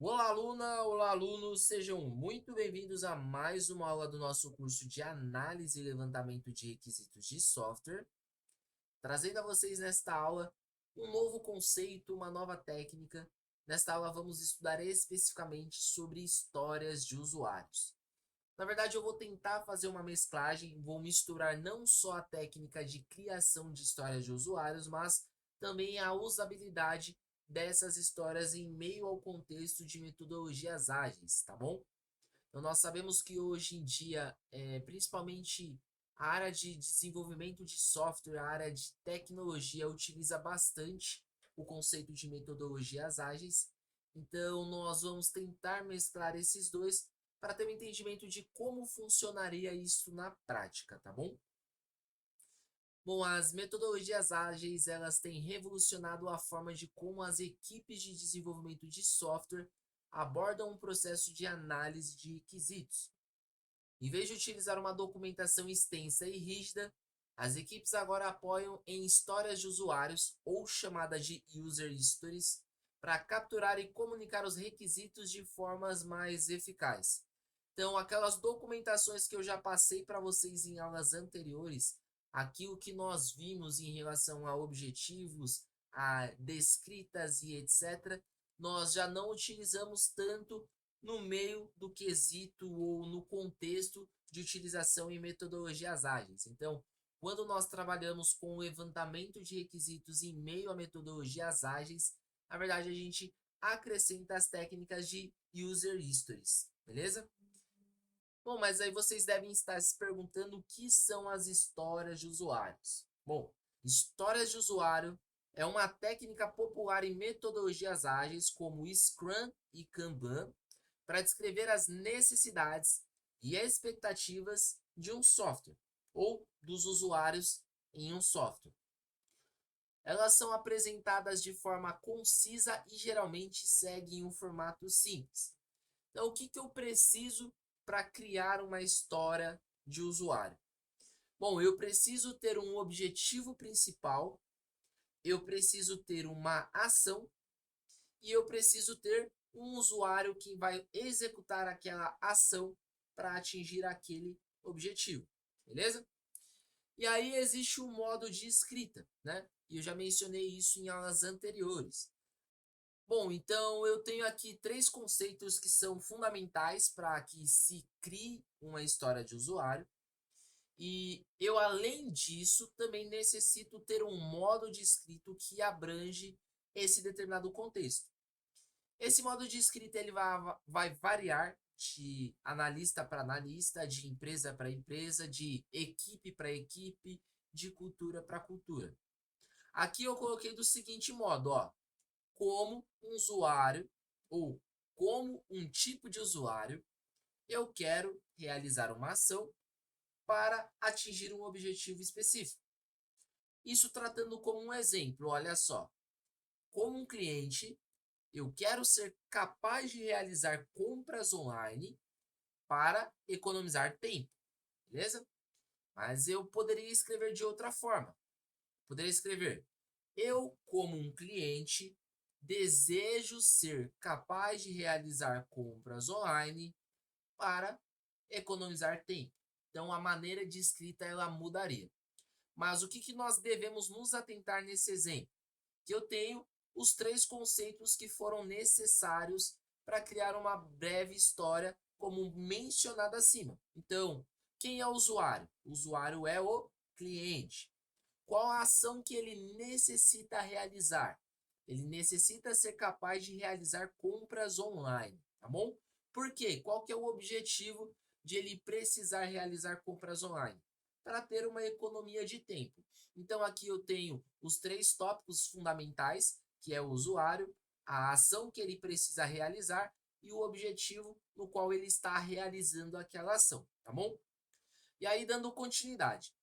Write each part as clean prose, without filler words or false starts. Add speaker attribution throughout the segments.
Speaker 1: Olá, aluna! Olá, alunos! Sejam muito bem-vindos a mais uma aula do nosso curso de Análise e Levantamento de Requisitos de Software, trazendo a vocês nesta aula um novo conceito, uma nova técnica. Nesta aula vamos estudar especificamente sobre histórias de usuários. Na verdade, eu vou tentar fazer uma mesclagem, vou misturar não só a técnica de criação de histórias de usuários, mas também a usabilidade dessas histórias em meio ao contexto de metodologias ágeis, tá bom? Então, nós sabemos que hoje em dia, principalmente a área de desenvolvimento de software, a área de tecnologia, utiliza bastante o conceito de metodologias ágeis. Então, nós vamos tentar mesclar esses dois para ter um entendimento de como funcionaria isso na prática, tá bom? Bom, as metodologias ágeis, elas têm revolucionado a forma de como as equipes de desenvolvimento de software abordam um processo de análise de requisitos. Em vez de utilizar uma documentação extensa e rígida, as equipes agora apoiam em histórias de usuários, ou chamada de user stories, para capturar e comunicar os requisitos de formas mais eficazes. Então, aquelas documentações que eu já passei para vocês em aulas anteriores, aquilo que nós vimos em relação a objetivos, a descritas e etc., nós já não utilizamos tanto no meio do quesito ou no contexto de utilização em metodologias ágeis. Então, quando nós trabalhamos com o levantamento de requisitos em meio a metodologias ágeis, na verdade a gente acrescenta as técnicas de user stories, beleza? Bom, mas aí vocês devem estar se perguntando o que são as histórias de usuários. Bom, histórias de usuário é uma técnica popular em metodologias ágeis como Scrum e Kanban para descrever as necessidades e expectativas de um software ou dos usuários em um software. Elas são apresentadas de forma concisa e geralmente seguem um formato simples. Então, o que eu preciso para criar uma história de usuário? Bom, eu preciso ter um objetivo principal, eu preciso ter uma ação e eu preciso ter um usuário que vai executar aquela ação para atingir aquele objetivo, beleza? E aí existe o modo de escrita, né? E eu já mencionei isso em aulas anteriores. Bom, então eu tenho aqui três conceitos que são fundamentais para que se crie uma história de usuário. E eu, além disso, também necessito ter um modo de escrito que abrange esse determinado contexto. Esse modo de escrita ele vai variar de analista para analista, de empresa para empresa, de equipe para equipe, de cultura para cultura. Aqui eu coloquei do seguinte modo, ó, como um usuário ou como um tipo de usuário, eu quero realizar uma ação para atingir um objetivo específico. Isso tratando como um exemplo, olha só. Como um cliente, eu quero ser capaz de realizar compras online para economizar tempo, beleza? Mas eu poderia escrever de outra forma. Poderia escrever: eu, como um cliente, desejo ser capaz de realizar compras online para economizar tempo. Então a maneira de escrita ela mudaria. Mas o que nós devemos nos atentar nesse exemplo? Que eu tenho os três conceitos que foram necessários para criar uma breve história, como mencionado acima. Então, quem é o usuário? O usuário é o cliente. Qual a ação que ele necessita realizar? Ele necessita ser capaz de realizar compras online, tá bom? Por quê? Qual que é o objetivo de ele precisar realizar compras online? Para ter uma economia de tempo. Então aqui eu tenho os três tópicos fundamentais, que é o usuário, a ação que ele precisa realizar e o objetivo no qual ele está realizando aquela ação, tá bom? E aí dando continuidade.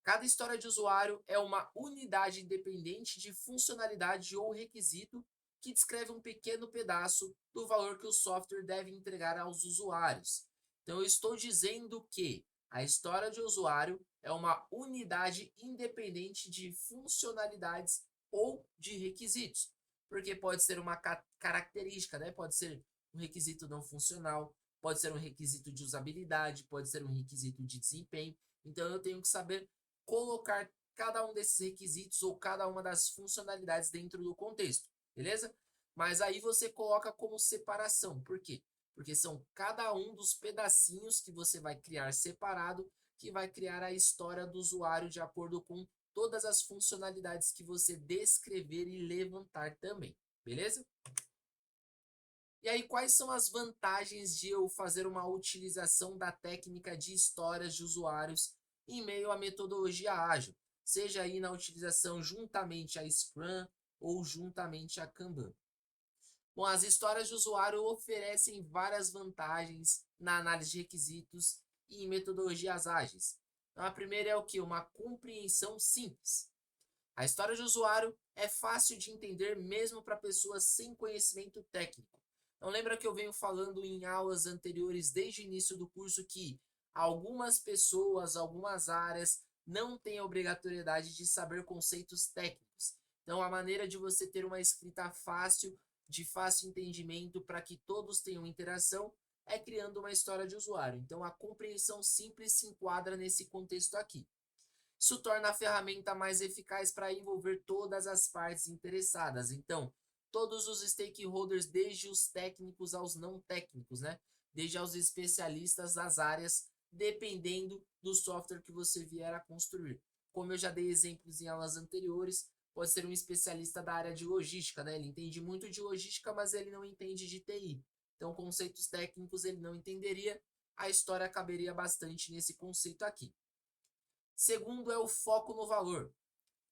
Speaker 1: Cada história de usuário é uma unidade independente de funcionalidade ou requisito que descreve um pequeno pedaço do valor que o software deve entregar aos usuários. Então, eu estou dizendo que a história de usuário é uma unidade independente de funcionalidades ou de requisitos. porque pode ser uma característica, né? Pode ser um requisito não funcional, pode ser um requisito de usabilidade, pode ser um requisito de desempenho. Então eu tenho que saber colocar cada um desses requisitos ou cada uma das funcionalidades dentro do contexto, beleza? Mas aí você coloca como separação. Por quê? Porque são cada um dos pedacinhos que você vai criar separado que vai criar a história do usuário de acordo com todas as funcionalidades que você descrever e levantar também, beleza? E aí, quais são as vantagens de eu fazer uma utilização da técnica de histórias de usuários em meio à metodologia ágil? Seja aí na utilização juntamente a Scrum ou juntamente a Kanban. Bom, as histórias de usuário oferecem várias vantagens na análise de requisitos e em metodologias ágeis. Então, a primeira é o que? Uma compreensão simples. A história de usuário é fácil de entender mesmo para pessoas sem conhecimento técnico. Então, lembra que eu venho falando em aulas anteriores, desde o início do curso, que algumas pessoas, algumas áreas, não têm a obrigatoriedade de saber conceitos técnicos. Então, a maneira de você ter uma escrita fácil, de fácil entendimento, para que todos tenham interação, é criando uma história de usuário. Então, a compreensão simples se enquadra nesse contexto aqui. Isso torna a ferramenta mais eficaz para envolver todas as partes interessadas. Então, todos os stakeholders, desde os técnicos aos não técnicos, né? Desde aos especialistas das áreas, dependendo do software que você vier a construir. Como eu já dei exemplos em aulas anteriores, pode ser um especialista da área de logística, né? Ele entende muito de logística, mas ele não entende de TI. Então, conceitos técnicos ele não entenderia. A história caberia bastante nesse conceito aqui. Segundo é o foco no valor.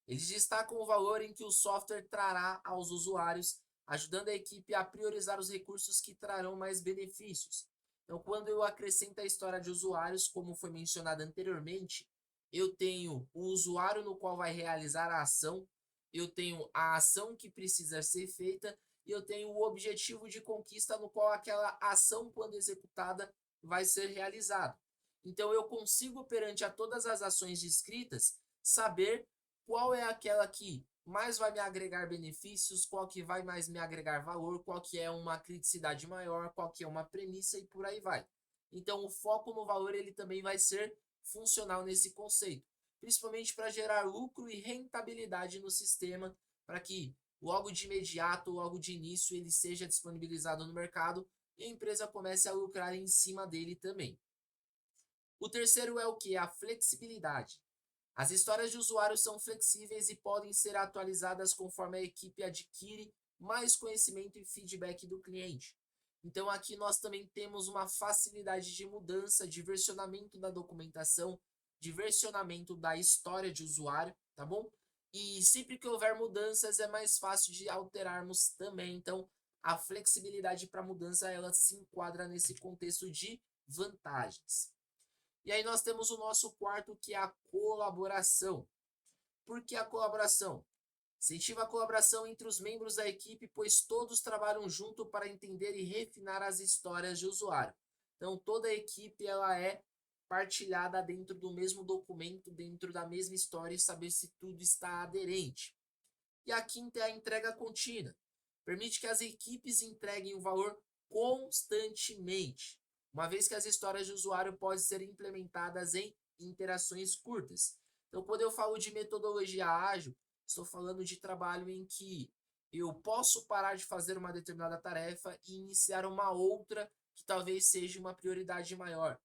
Speaker 1: Eles destacam o valor em que o software trará aos usuários, ajudando a equipe a priorizar os recursos que trarão mais benefícios. Então, quando eu acrescento a história de usuários, como foi mencionado anteriormente, eu tenho o usuário no qual vai realizar a ação, eu tenho a ação que precisa ser feita e eu tenho o objetivo de conquista no qual aquela ação, quando executada, vai ser realizada. Então, eu consigo, perante a todas as ações descritas, saber qual é aquela que mais vai me agregar benefícios, qual que vai mais me agregar valor, qual que é uma criticidade maior, qual que é uma premissa e por aí vai. Então, o foco no valor ele também vai ser funcional nesse conceito, principalmente para gerar lucro e rentabilidade no sistema, para que logo de imediato, logo de início, ele seja disponibilizado no mercado e a empresa comece a lucrar em cima dele também. O terceiro é o que? A flexibilidade. As histórias de usuário são flexíveis e podem ser atualizadas conforme a equipe adquire mais conhecimento e feedback do cliente. Então aqui nós também temos uma facilidade de mudança, de versionamento da documentação, de versionamento da história de usuário, tá bom? E sempre que houver mudanças é mais fácil de alterarmos também. Então a flexibilidade para mudança ela se enquadra nesse contexto de vantagens. E aí nós temos o nosso quarto, que é a colaboração. Por que a colaboração? Incentiva a colaboração entre os membros da equipe, pois todos trabalham junto para entender e refinar as histórias de usuário. Então, toda a equipe ela é partilhada dentro do mesmo documento, dentro da mesma história e saber se tudo está aderente. E a quinta é a entrega contínua. Permite que as equipes entreguem o valor constantemente, uma vez que as histórias de usuário podem ser implementadas em interações curtas. Então, quando eu falo de metodologia ágil, estou falando de trabalho em que eu posso parar de fazer uma determinada tarefa e iniciar uma outra que talvez seja uma prioridade maior.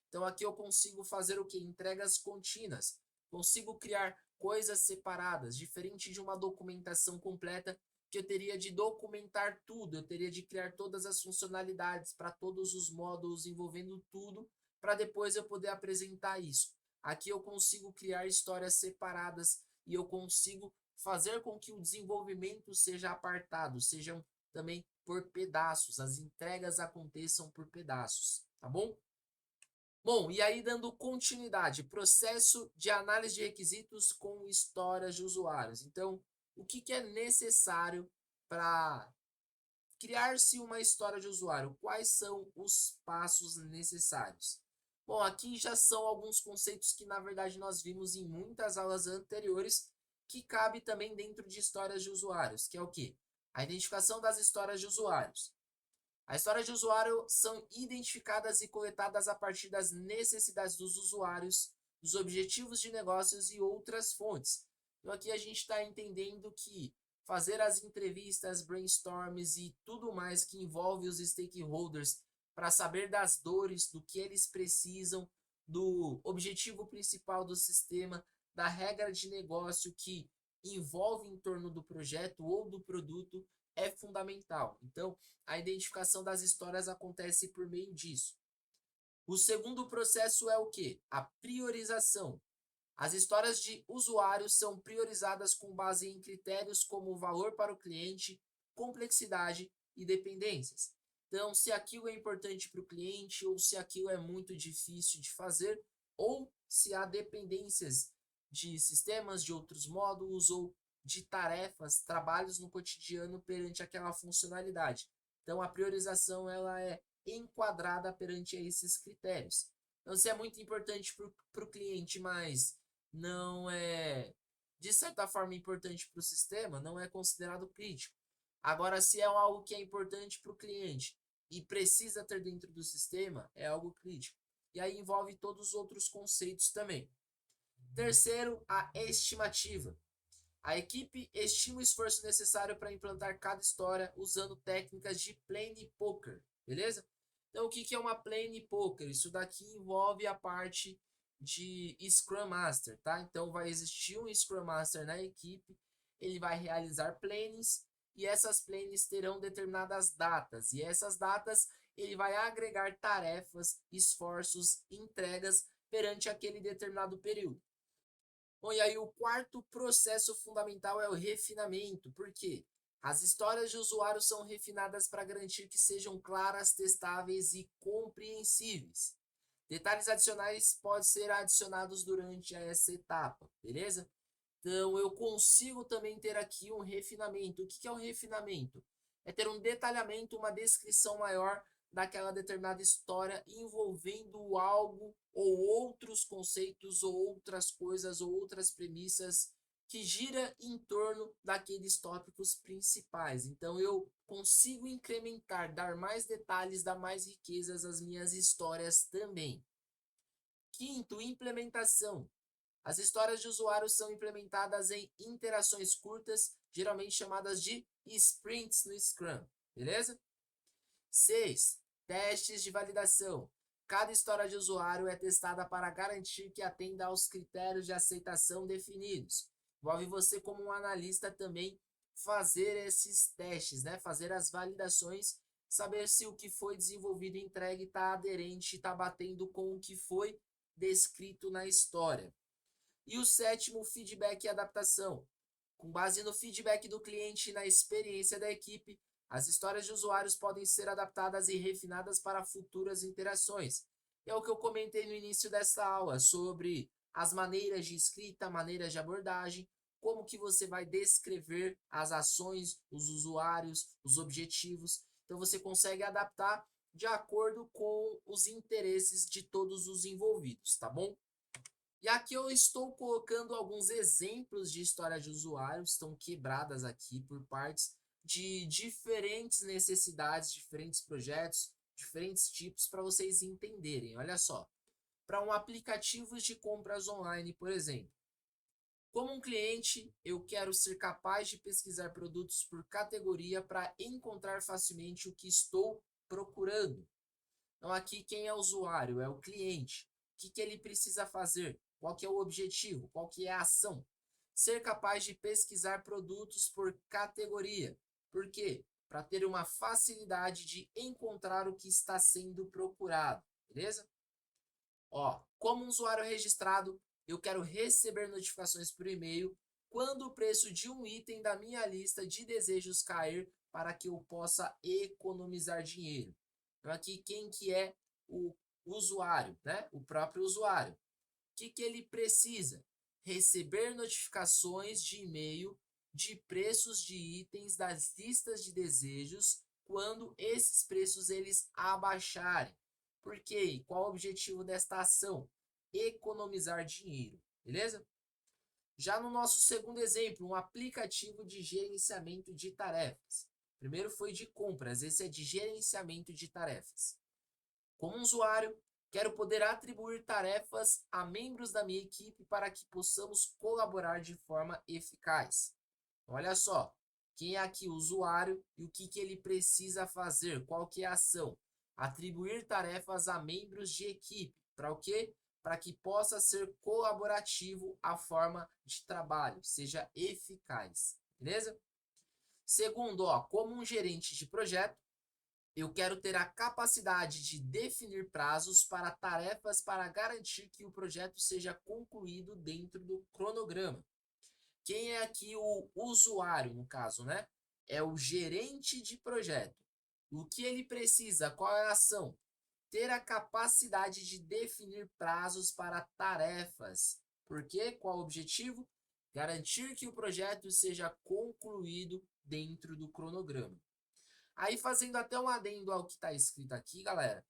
Speaker 1: Então, aqui eu consigo fazer o que? Entregas contínuas. Consigo criar coisas separadas, diferente de uma documentação completa que eu teria de documentar tudo, eu teria de criar todas as funcionalidades para todos os módulos envolvendo tudo, para depois eu poder apresentar isso. Aqui eu consigo criar histórias separadas e eu consigo fazer com que o desenvolvimento seja apartado, sejam também por pedaços, as entregas aconteçam por pedaços, tá bom? Bom, e aí dando continuidade, processo de análise de requisitos com histórias de usuários. Então, o que é necessário para criar-se uma história de usuário? Quais são os passos necessários? Bom, aqui já são alguns conceitos que, na verdade, nós vimos em muitas aulas anteriores, que cabe também dentro de histórias de usuários, que é o quê? A identificação das histórias de usuários. As histórias de usuário são identificadas e coletadas a partir das necessidades dos usuários, dos objetivos de negócios e outras fontes. Então aqui a gente está entendendo que fazer as entrevistas, brainstorms e tudo mais que envolve os stakeholders para saber das dores, do que eles precisam, do objetivo principal do sistema, da regra de negócio que envolve em torno do projeto ou do produto é fundamental. Então, a identificação das histórias acontece por meio disso. O segundo processo é o quê? A priorização. As histórias de usuários são priorizadas com base em critérios como valor para o cliente, complexidade e dependências. Então, se aquilo é importante para o cliente ou se aquilo é muito difícil de fazer, ou se há dependências de sistemas, de outros módulos ou de tarefas, trabalhos no cotidiano perante aquela funcionalidade. Então, a priorização ela é enquadrada perante esses critérios. Então, se é muito importante para o cliente, mas não é, de certa forma, importante para o sistema, não é considerado crítico. Agora, se é algo que é importante para o cliente e precisa ter dentro do sistema, é algo crítico. E aí envolve todos os outros conceitos também. Terceiro, a estimativa. A equipe estima o esforço necessário para implantar cada história usando técnicas de plane poker, beleza? Então, o que é uma plane poker? Isso daqui envolve a parte de Scrum Master, tá? Então, vai existir um Scrum Master na equipe, ele vai realizar planes e essas planes terão determinadas datas. E essas datas ele vai agregar tarefas, esforços, entregas perante aquele determinado período. Bom, e aí o quarto processo fundamental é o refinamento. Por quê? As histórias de usuário são refinadas para garantir que sejam claras, testáveis e compreensíveis. Detalhes adicionais podem ser adicionados durante essa etapa, beleza? Então eu consigo também ter aqui um refinamento. O que é um refinamento? É ter um detalhamento, uma descrição maior daquela determinada história envolvendo algo ou outros conceitos ou outras coisas ou outras premissas que gira em torno daqueles tópicos principais. Então eu consigo incrementar, dar mais detalhes, dar mais riquezas às minhas histórias também. Quinto, implementação. As histórias de usuário são implementadas em interações curtas, geralmente chamadas de sprints no Scrum, beleza? 6. Testes de validação. Cada história de usuário é testada para garantir que atenda aos critérios de aceitação definidos. Envolve você, como um analista, também fazer esses testes, né? Fazer as validações, saber se o que foi desenvolvido e entregue está aderente, está batendo com o que foi descrito na história. E o sétimo, feedback e adaptação. Com base no feedback do cliente e na experiência da equipe, as histórias de usuários podem ser adaptadas e refinadas para futuras interações. É o que eu comentei no início dessa aula sobre as maneiras de escrita, maneiras de abordagem, como que você vai descrever as ações, os usuários, os objetivos. Então você consegue adaptar de acordo com os interesses de todos os envolvidos, tá bom? E aqui eu estou colocando alguns exemplos de história de usuários, estão quebradas aqui por partes de diferentes necessidades, diferentes projetos, diferentes tipos para vocês entenderem. Olha só, para um aplicativo de compras online, por exemplo. Como um cliente, eu quero ser capaz de pesquisar produtos por categoria para encontrar facilmente o que estou procurando. Então aqui quem é o usuário? É o cliente. O que ele precisa fazer? Qual que é o objetivo? Qual que é a ação? Ser capaz de pesquisar produtos por categoria. Por quê? Para ter uma facilidade de encontrar o que está sendo procurado. Beleza? Ó, como um usuário registrado, eu quero receber notificações por e-mail quando o preço de um item da minha lista de desejos cair para que eu possa economizar dinheiro. Então aqui quem que é o usuário, né? O próprio usuário. O que ele precisa? Receber notificações de e-mail de preços de itens das listas de desejos quando esses preços eles abaixarem. Por quê? Qual o objetivo desta ação? Economizar dinheiro, beleza? Já no nosso segundo exemplo, um aplicativo de gerenciamento de tarefas. Primeiro foi de compras, esse é de gerenciamento de tarefas. Como usuário, quero poder atribuir tarefas a membros da minha equipe para que possamos colaborar de forma eficaz. Olha só, quem é aqui o usuário e o que ele precisa fazer, qual que é a ação? Atribuir tarefas a membros de equipe. Para o quê? Para que possa ser colaborativo a forma de trabalho, seja eficaz. Beleza? Segundo, ó, como um gerente de projeto, eu quero ter a capacidade de definir prazos para tarefas para garantir que o projeto seja concluído dentro do cronograma. Quem é aqui o usuário, no caso, né? É o gerente de projeto. O que ele precisa? Qual é a ação? Ter a capacidade de definir prazos para tarefas. Por quê? Qual o objetivo? Garantir que o projeto seja concluído dentro do cronograma. Aí, fazendo até um adendo ao que está escrito aqui, galera,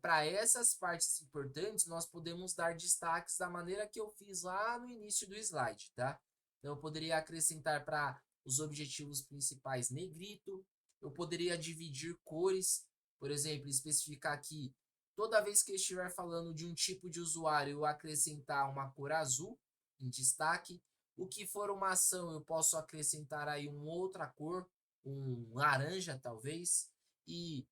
Speaker 1: para essas partes importantes, nós podemos dar destaques da maneira que eu fiz lá no início do slide, tá? Então, eu poderia acrescentar para os objetivos principais negrito, eu poderia dividir cores, por exemplo, especificar aqui, toda vez que eu estiver falando de um tipo de usuário, eu acrescentar uma cor azul em destaque. O que for uma ação, eu posso acrescentar aí uma outra cor, um laranja talvez, e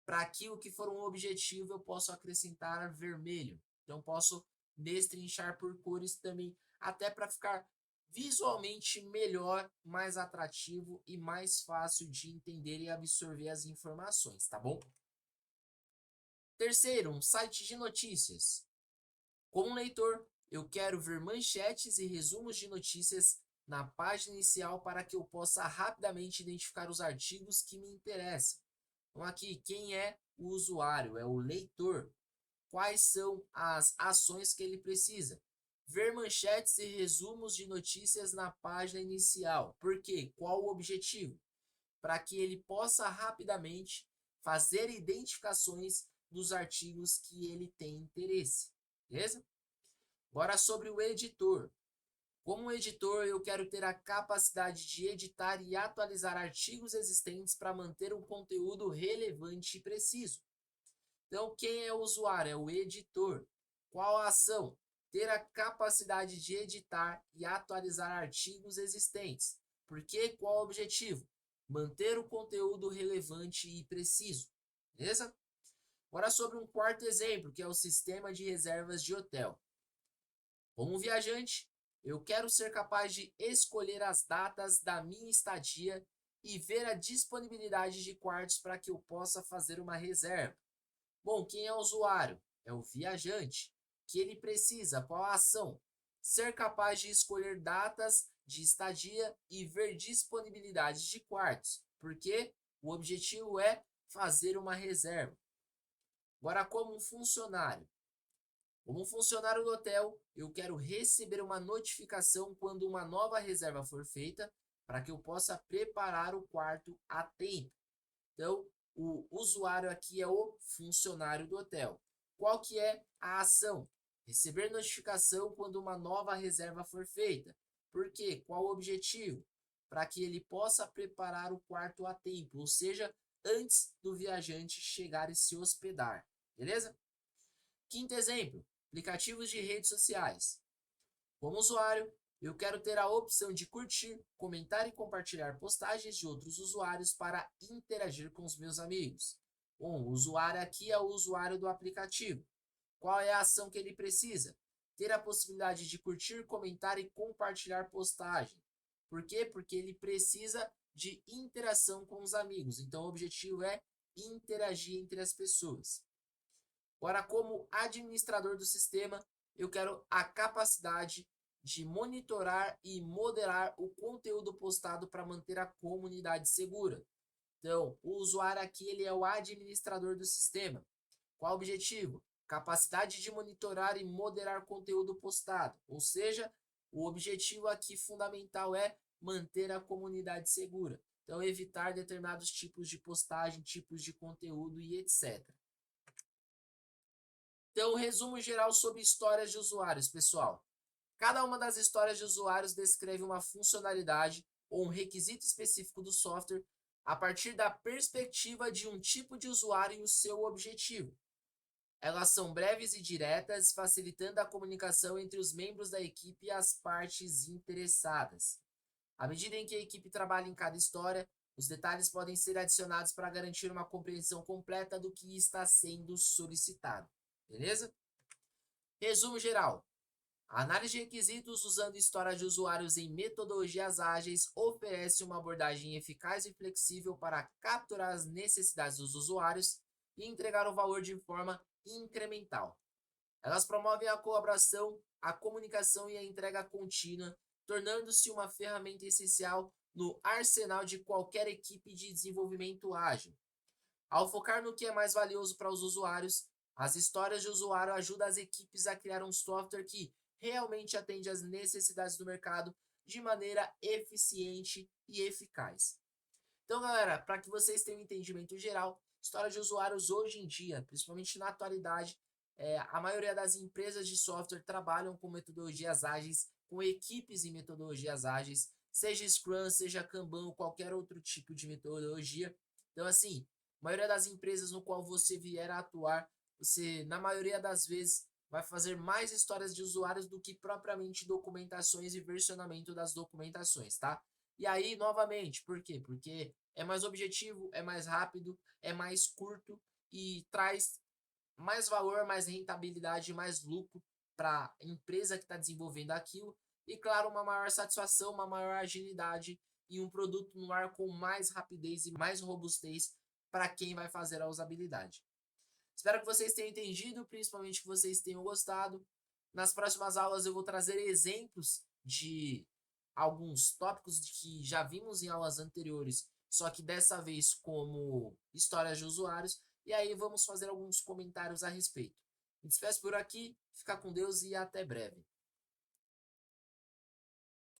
Speaker 1: para aquilo que for um objetivo eu posso acrescentar vermelho. Então posso destrinchar por cores também, até para ficar visualmente melhor, mais atrativo e mais fácil de entender e absorver as informações, tá bom? Terceiro, um site de notícias. Como leitor, eu quero ver manchetes e resumos de notícias na página inicial para que eu possa rapidamente identificar os artigos que me interessam. Então, aqui, quem é o usuário? É o leitor. Quais são as ações que ele precisa? Ver manchetes e resumos de notícias na página inicial. Por quê? Qual o objetivo? Para que ele possa rapidamente fazer identificações dos artigos que ele tem interesse. Beleza? Agora sobre o editor. Como editor, eu quero ter a capacidade de editar e atualizar artigos existentes para manter um conteúdo relevante e preciso. Então, quem é o usuário? É o editor. Qual a ação? Ter a capacidade de editar e atualizar artigos existentes. Por quê? Qual o objetivo? Manter o conteúdo relevante e preciso. Beleza? Agora sobre um quarto exemplo, que é o sistema de reservas de hotel. Como viajante, eu quero ser capaz de escolher as datas da minha estadia e ver a disponibilidade de quartos para que eu possa fazer uma reserva. Bom, quem é o usuário? É o viajante. Que ele precisa? Qual a ação? Ser capaz de escolher datas de estadia e ver disponibilidade de quartos, porque o objetivo é fazer uma reserva. Agora, como um funcionário. Como funcionário do hotel, eu quero receber uma notificação quando uma nova reserva for feita, para que eu possa preparar o quarto a tempo. Então, o usuário aqui é o funcionário do hotel. Qual que é a ação? Receber notificação quando uma nova reserva for feita. Por quê? Qual o objetivo? Para que ele possa preparar o quarto a tempo, ou seja, antes do viajante chegar e se hospedar. Beleza? Quinto exemplo, aplicativos de redes sociais. Como usuário, eu quero ter a opção de curtir, comentar e compartilhar postagens de outros usuários para interagir com os meus amigos. Bom, o usuário aqui é o usuário do aplicativo. Qual é a ação que ele precisa? Ter a possibilidade de curtir, comentar e compartilhar postagem. Por quê? Porque ele precisa de interação com os amigos. Então, o objetivo é interagir entre as pessoas. Agora, como administrador do sistema, eu quero a capacidade de monitorar e moderar o conteúdo postado para manter a comunidade segura. Então, o usuário aqui ele é o administrador do sistema. Qual o objetivo? Capacidade de monitorar e moderar conteúdo postado. Ou seja, o objetivo aqui fundamental é manter a comunidade segura. Então, evitar determinados tipos de postagem, tipos de conteúdo e etc. Então, resumo geral sobre histórias de usuários, pessoal. Cada uma das histórias de usuários descreve uma funcionalidade ou um requisito específico do software a partir da perspectiva de um tipo de usuário e o seu objetivo. Elas são breves e diretas, facilitando a comunicação entre os membros da equipe e as partes interessadas. À medida em que a equipe trabalha em cada história, os detalhes podem ser adicionados para garantir uma compreensão completa do que está sendo solicitado. Beleza? Resumo geral. A análise de requisitos usando história de usuários em metodologias ágeis oferece uma abordagem eficaz e flexível para capturar as necessidades dos usuários e entregar o valor de forma incremental. Elas promovem a colaboração, a comunicação e a entrega contínua, tornando-se uma ferramenta essencial no arsenal de qualquer equipe de desenvolvimento ágil. Ao focar no que é mais valioso para os usuários, as histórias de usuário ajudam as equipes a criar um software que realmente atende às necessidades do mercado de maneira eficiente e eficaz. Então, galera, para que vocês tenham um entendimento geral, história de usuários hoje em dia, principalmente na atualidade, a maioria das empresas de software trabalham com metodologias ágeis, com equipes em metodologias ágeis, seja Scrum, seja Kanban, qualquer outro tipo de metodologia. Então, assim, a maioria das empresas no qual você vier a atuar, você, na maioria das vezes, vai fazer mais histórias de usuários do que propriamente documentações e versionamento das documentações, tá? E aí, novamente, por quê? Porque é mais objetivo, é mais rápido, é mais curto e traz mais valor, mais rentabilidade, mais lucro para a empresa que está desenvolvendo aquilo. E, claro, uma maior satisfação, uma maior agilidade e um produto no ar com mais rapidez e mais robustez para quem vai fazer a usabilidade. Espero que vocês tenham entendido, principalmente que vocês tenham gostado. Nas próximas aulas eu vou trazer exemplos de alguns tópicos que já vimos em aulas anteriores, só que dessa vez como histórias de usuários, e aí vamos fazer alguns comentários a respeito. Me despeço por aqui, fica com Deus e até breve.